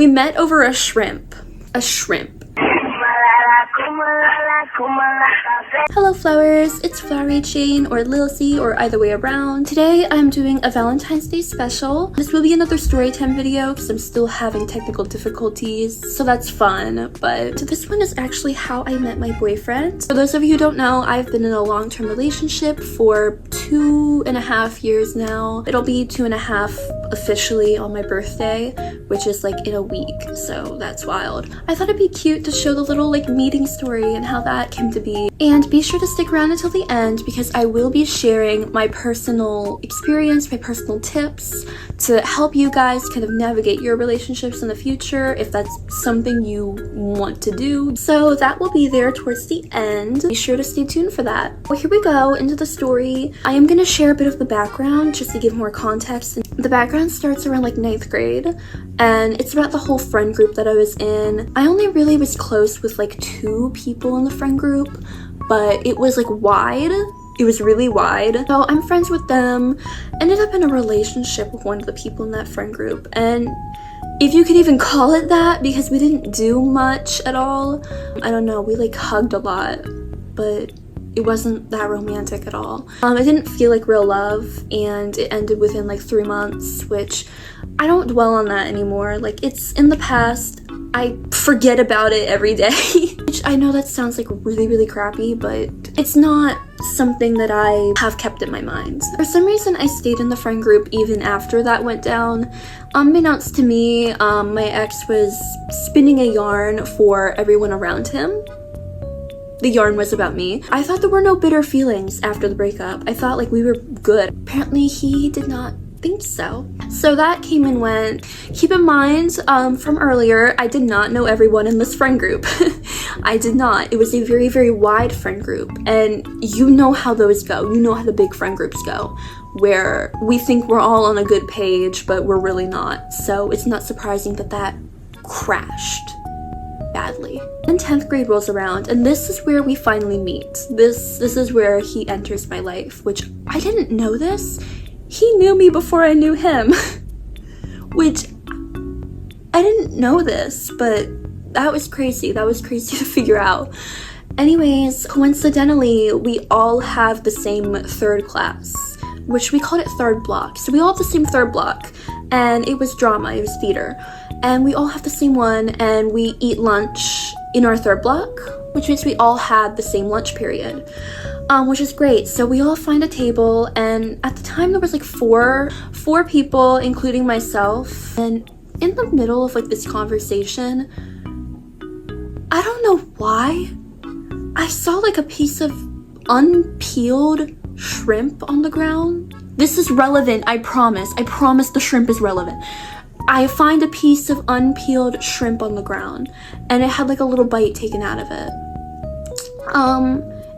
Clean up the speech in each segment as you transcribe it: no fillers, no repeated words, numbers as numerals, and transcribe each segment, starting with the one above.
We met over a shrimp. A shrimp. Hello flowers, it's Flowery Jane or Lil C or either way around. Today I'm doing a Valentine's Day special. This will be another storytime video because I'm still having technical difficulties, so that's fun. But this one is actually how I met my boyfriend. For those of you who don't know, I've been in a long-term relationship for 2.5 years now. It'll be 2.5 officially on my birthday, which is like in a week, so that's wild. I thought it'd be cute to show the little like meeting story and how that came to be. And be sure to stick around until the end because I will be sharing my personal experience, my personal tips to help you guys kind of navigate your relationships in the future if that's something you want to do. So that will be there towards the end. Be sure to stay tuned for that. Well, here we go into the story. I am going to share a bit of the background just to give more context. The background starts around like 9th grade and it's about the whole friend group that I was in. I only really was close with like 2 people in the friend group, but it was like wide. It was really wide. So I'm friends with them. Ended up in a relationship with one of the people in that friend group, and if you could even call it that, because we didn't do much at all. I don't know, we like hugged a lot, but it wasn't that romantic at all. It didn't feel like real love, and it ended within like 3 months, which I don't dwell on that anymore. Like, it's in the past. I forget about it every day. Which I know that sounds like really crappy, but it's not something that I have kept in my mind. For some reason, I stayed in the friend group even after that went down. Unbeknownst to me, my ex was spinning a yarn for everyone around him. The yarn was about me. I thought there were no bitter feelings after the breakup. I thought like we were good. Apparently he did not think so. So that came and went. Keep in mind, from earlier, I did not know everyone in this friend group. I did not. It was a very wide friend group, and you know how those go. You know how the big friend groups go, where we think we're all on a good page, but we're really not. So it's not surprising that that crashed badly. Then 10th grade rolls around, and this is where we finally meet. This is where he enters my life, which I didn't know this. He knew me before I knew him, which I didn't know this, but that was crazy. That was crazy to figure out. Anyways, coincidentally, we all have the same 3rd class, which we called it 3rd block. So we all have the same 3rd block, and it was drama, it was theater. And we all have the same one, and we eat lunch in our 3rd block, which means we all had the same lunch period. Which is great. So we all find a table, and at the time there was like four people, including myself. And in the middle of like this conversation, I don't know why, I saw like a piece of unpeeled shrimp on the ground. This is relevant, I promise. I promise the shrimp is relevant. I find a piece of unpeeled shrimp on the ground, and it had like a little bite taken out of it.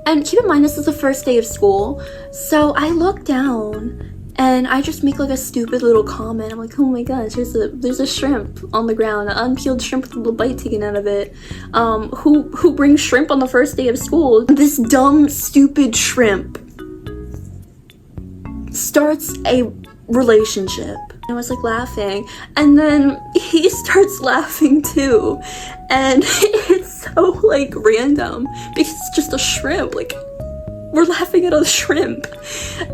And keep in mind, this is the first day of school, so I look down and I just make like a stupid little comment. I'm like, oh my gosh, there's a shrimp on the ground, an unpeeled shrimp with a little bite taken out of it. Who brings shrimp on the first day of school? This dumb, stupid shrimp starts a relationship. I was like laughing, and then he starts laughing too, and it's so like random because it's just a shrimp. Like, we're laughing at a shrimp,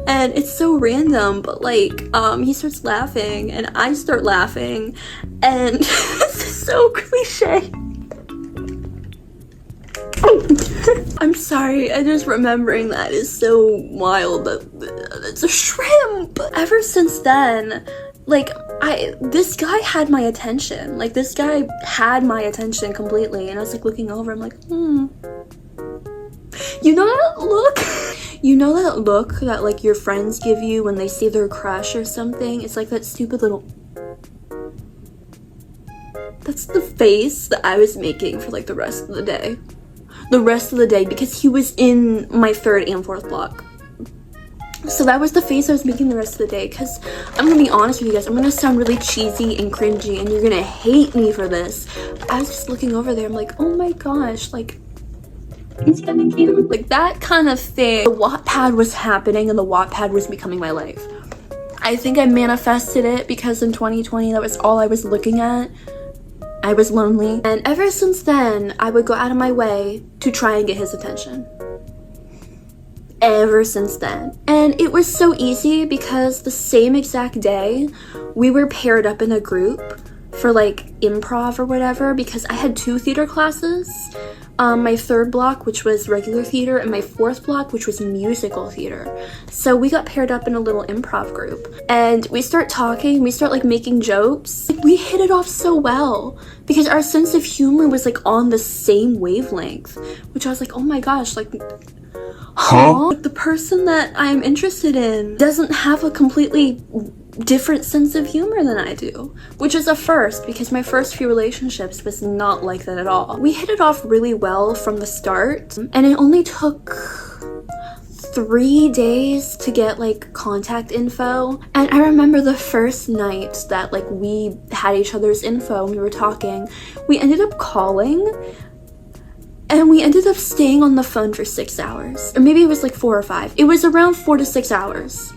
and it's so random, but like he starts laughing and I start laughing, and this is so cliche. I'm sorry, I just remembering that is so wild. That it's a shrimp. Ever since then, like, this guy had my attention. Like, this guy had my attention completely, and I was like looking over, I'm like, You know that look? You know that look that like your friends give you when they see their crush or something? It's like that stupid little... That's the face that I was making for like the rest of the day. The rest of the day, because he was in my 3rd and 4th block. So that was the face I was making the rest of the day, because I'm gonna be honest with you guys, I'm gonna sound really cheesy and cringy, and you're gonna hate me for this. I was just looking over there, I'm like, oh my gosh, like, he's kind of cute. Like, that kind of thing. The Wattpad was happening, and the Wattpad was becoming my life. I think I manifested it, because in 2020, that was all I was looking at. I was lonely. And ever since then, I would go out of my way to try and get his attention. Ever since then. And it was so easy because the same exact day, we were paired up in a group for like improv or whatever, because I had 2 theater classes. My 3rd block, which was regular theater, and my 4th block, which was musical theater. So we got paired up in a little improv group, and we start talking, we start like making jokes. Like, we hit it off so well because our sense of humor was like on the same wavelength, which I was like, oh my gosh, like, huh? The person that I'm interested in doesn't have a completely different sense of humor than I do, which is a first because my first few relationships was not like that at all. We hit it off really well from the start, and it only took 3 days to get like contact info. And I remember the first night that like we had each other's info and we were talking, we ended up calling and we ended up staying on the phone for 6 hours, or maybe it was like 4 or 5. It was around 4 to 6 hours.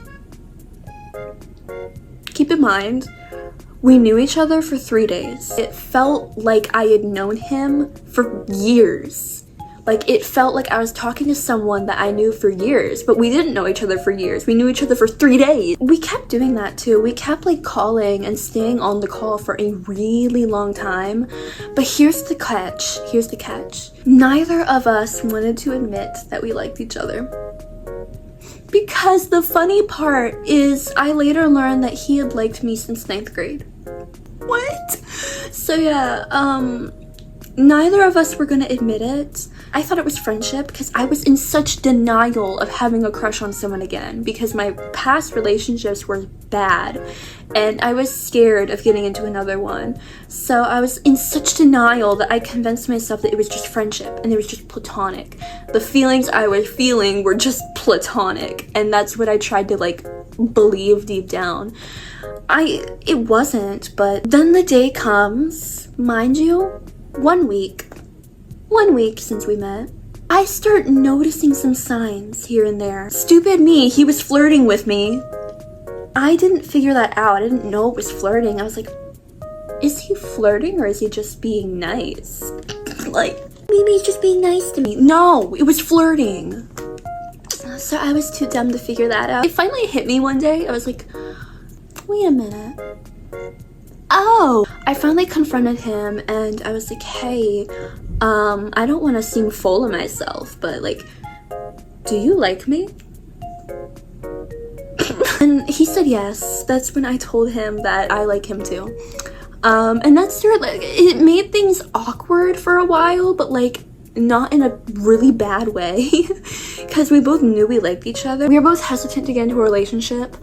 Keep in mind, we knew each other for 3 days. It felt like I had known him for years. Like, it felt like I was talking to someone that I knew for years, but we didn't know each other for years. We knew each other for 3 days. We kept doing that too. We kept like calling and staying on the call for a really long time. But here's the catch. Here's the catch. Neither of us wanted to admit that we liked each other. Because the funny part is I later learned that he had liked me since 9th grade. What? So yeah, neither of us were gonna admit it. I thought it was friendship because I was in such denial of having a crush on someone again because my past relationships were bad and I was scared of getting into another one. So I was in such denial that I convinced myself that it was just friendship and it was just platonic. The feelings I was feeling were just platonic, and that's what I tried to like believe deep down. It wasn't, but then the day comes, mind you, 1 week since we met. I start noticing some signs here and there. Stupid me, he was flirting with me. I didn't figure that out. I didn't know it was flirting. I was like, is he flirting or is he just being nice? Like, maybe he's just being nice to me. No, it was flirting. So I was too dumb to figure that out. It finally hit me one day. I was like, wait a minute. Oh, I finally confronted him and I was like, hey, I don't want to seem full of myself, but like, do you like me? And he said yes. That's when I told him that I like him too. And that started, like, it made things awkward for a while, but like not in a really bad way because we both knew we liked each other. We were both hesitant to get into a relationship,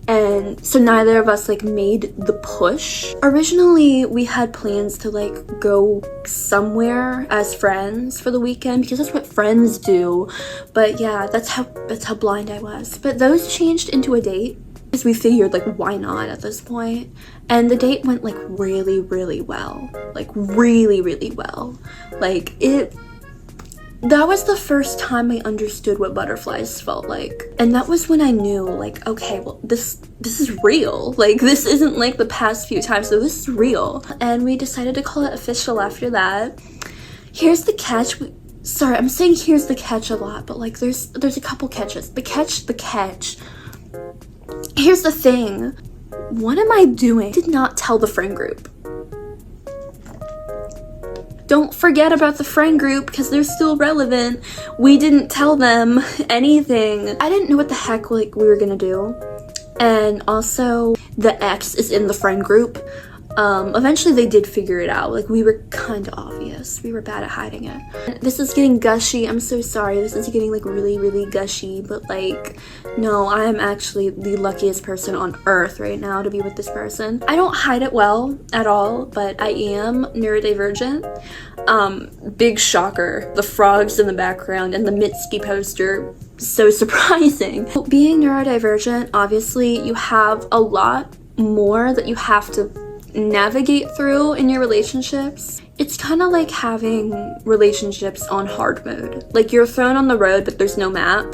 and so neither of us like made the push. Originally we had plans to like go somewhere as friends for the weekend because that's what friends do, but yeah, that's how blind I was. But those changed into a date because we figured like why not at this point, and the date went like really well, like really well. Like that was the first time I understood what butterflies felt like. And that was when I knew, like, okay, well, this is real. Like, this isn't like the past few times, so this is real. And we decided to call it official after that. Here's the catch. Sorry, I'm saying here's the catch a lot, but like there's a couple catches. The catch. Here's the thing. What am I doing? I did not tell the friend group. Don't forget about the friend group because they're still relevant. We didn't tell them anything. I didn't know what the heck like we were gonna do. And also the ex is in the friend group. Eventually they did figure it out. Like, we were kind of obvious. We were bad at hiding it. This is getting gushy. I'm so sorry. This is getting like really gushy, but like, no, I am actually the luckiest person on earth right now to be with this person. I don't hide it well at all, but I am neurodivergent. Big shocker. The frogs in the background and the Mitski poster. So surprising. Being neurodivergent, obviously you have a lot more that you have to navigate through in your relationships. It's kind of like having relationships on hard mode. Like, you're thrown on the road but there's no map.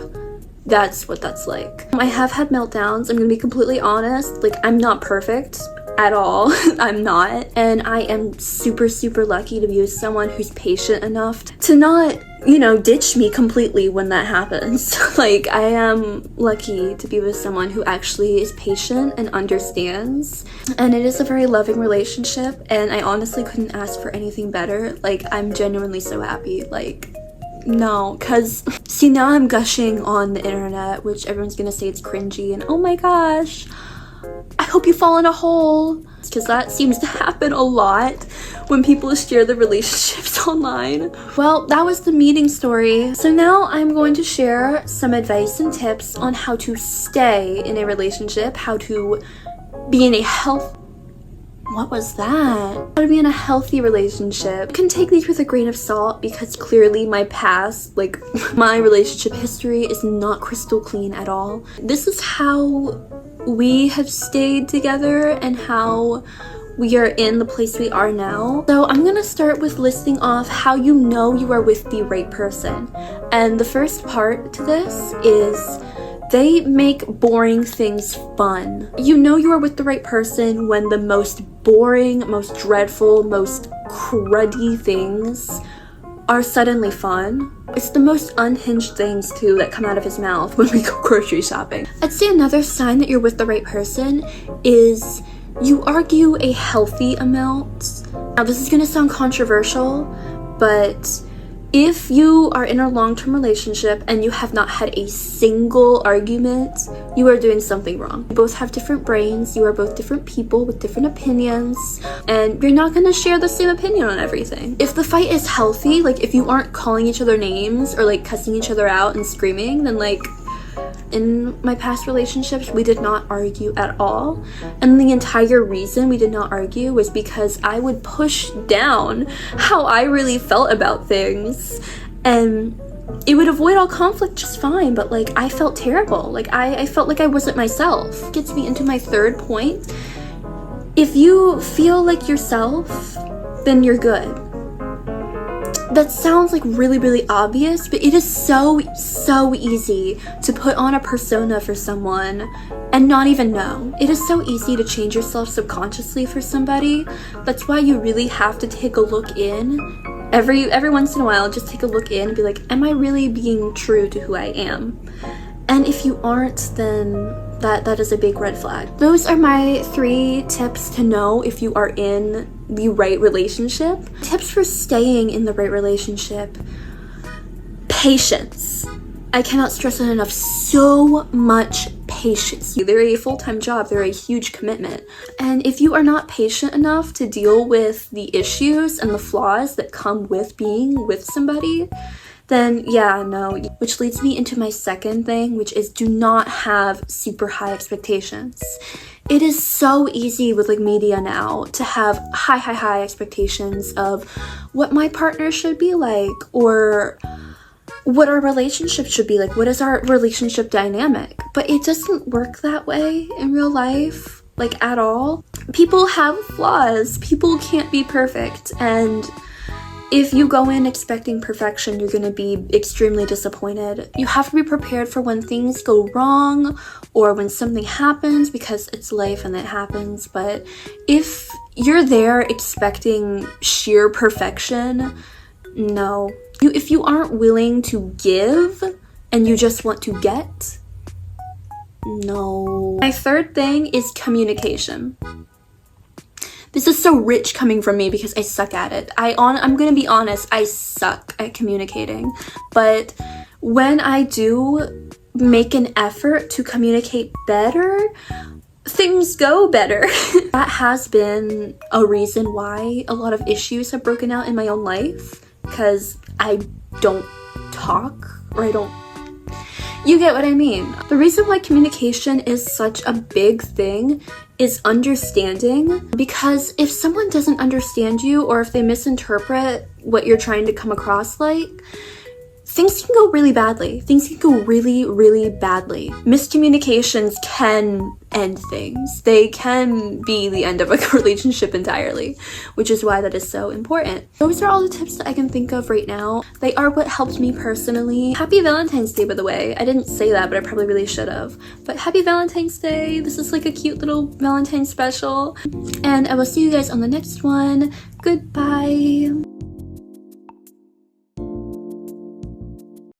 That's what that's like. I have had meltdowns. I'm gonna be completely honest. Like, I'm not perfect. at all. I'm not. And I am super, super lucky to be with someone who's patient enough to not, you know, ditch me completely when that happens. Like, I am lucky to be with someone who actually is patient and understands. And it is a very loving relationship, and I honestly couldn't ask for anything better. Like, I'm genuinely so happy. Like, no, because see, now I'm gushing on the internet, which everyone's gonna say it's cringy, and oh my gosh, I hope you fall in a hole, because that seems to happen a lot when people share their relationships online. Well, that was the meeting story. So now I'm going to share some advice and tips on how to stay in a relationship, how to be in a what was that? How to be in a healthy relationship. You can take these with a grain of salt because clearly my past, like my relationship history, is not crystal clean at all. This is how we have stayed together and how we are in the place we are now. So I'm gonna start with listing off how you know you are with the right person. And the first part to this is they make boring things fun. You know you are with the right person when the most boring, most dreadful, most cruddy things are suddenly fun. It's the most unhinged things too that come out of his mouth when we go grocery shopping. I'd say another sign that you're with the right person is you argue a healthy amount. Now this is gonna sound controversial, but if you are in a long-term relationship and you have not had a single argument, you are doing something wrong. You both have different brains, you are both different people with different opinions, and you're not gonna share the same opinion on everything. If the fight is healthy, like if you aren't calling each other names or like cussing each other out and screaming, then like, in my past relationships, we did not argue at all. And the entire reason we did not argue was because I would push down how I really felt about things. And it would avoid all conflict just fine, but like I felt terrible. Like I felt like I wasn't myself. Gets me into my third point. If you feel like yourself, then you're good. That sounds like really, really obvious, but it is so easy to put on a persona for someone and not even know. It is so easy to change yourself subconsciously for somebody. That's why you really have to take a look in. Every once in a while, just take a look in and be like, am I really being true to who I am? And if you aren't, then that is a big red flag. Those are my 3 tips to know if you are in the right relationship. Tips for staying in the right relationship. Patience. I cannot stress it enough. So much patience. They're a full-time job. They're a huge commitment. And if you are not patient enough to deal with the issues and the flaws that come with being with somebody, then yeah, no. Which leads me into my second thing, which is do not have super high expectations. It is so easy with like media now to have high expectations of what my partner should be like, or what our relationship should be like. What is our relationship dynamic? But it doesn't work that way in real life, like at all. People have flaws. People can't be perfect, and if you go in expecting perfection, you're gonna be extremely disappointed. You have to be prepared for when things go wrong or when something happens, because it's life and it happens. But if you're there expecting sheer perfection, no. If you aren't willing to give and you just want to get, no. My third thing is communication. This is so rich coming from me because I suck at it. I'm gonna be honest, I suck at communicating. But when I do make an effort to communicate better, things go better. That has been a reason why a lot of issues have broken out in my own life, because I don't talk, or you get what I mean. The reason why communication is such a big thing is understanding, because if someone doesn't understand you, or if they misinterpret what you're trying to come across like, things can go really badly. Things can go really, really badly. Miscommunications can end things. They can be the end of a relationship entirely, which is why that is so important. Those are all the tips that I can think of right now. They are what helped me personally. Happy Valentine's Day, by the way. I didn't say that, but I probably really should have. But happy Valentine's Day. This is like a cute little Valentine's special. And I will see you guys on the next one. Goodbye.